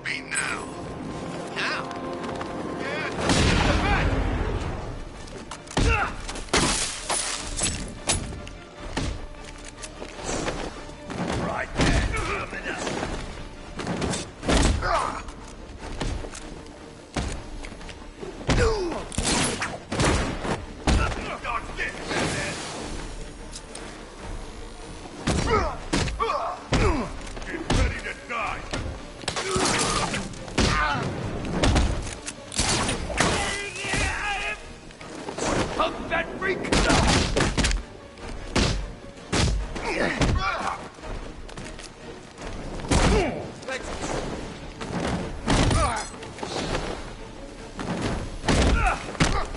be now. Now? Right there, coming up. Get ready to die. Pump that freak!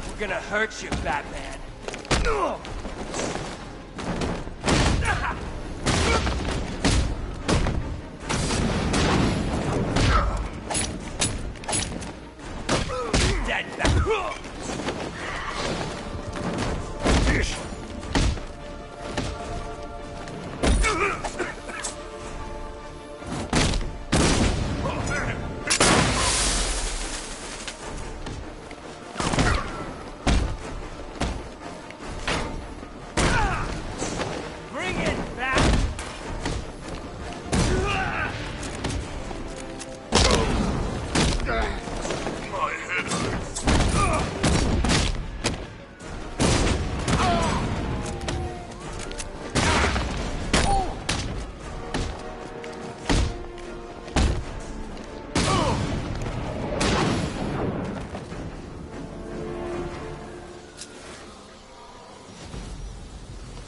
We're gonna hurt you, Batman. Dead Batman. Bring it back! My head hurts.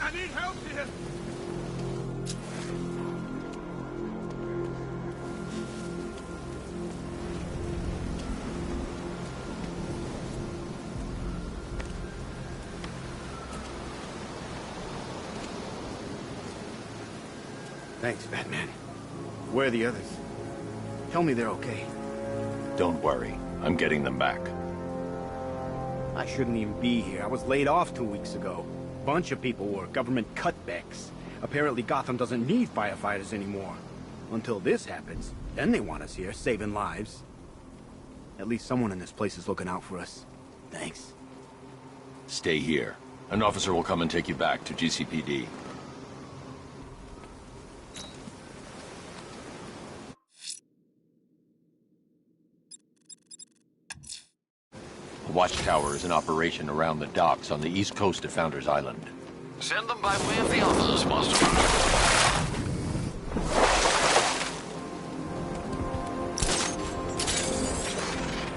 I need help here. Thanks, Batman. Where are the others? Tell me they're okay. Don't worry. I'm getting them back. I shouldn't even be here. I was laid off 2 weeks ago. Bunch of people were government cutbacks. Apparently Gotham doesn't need firefighters anymore. Until this happens, then they want us here, saving lives. At least someone in this place is looking out for us. Thanks. Stay here. An officer will come and take you back to GCPD. A watchtower is in operation around the docks on the east coast of Founders Island. Send them by way of the others, Master.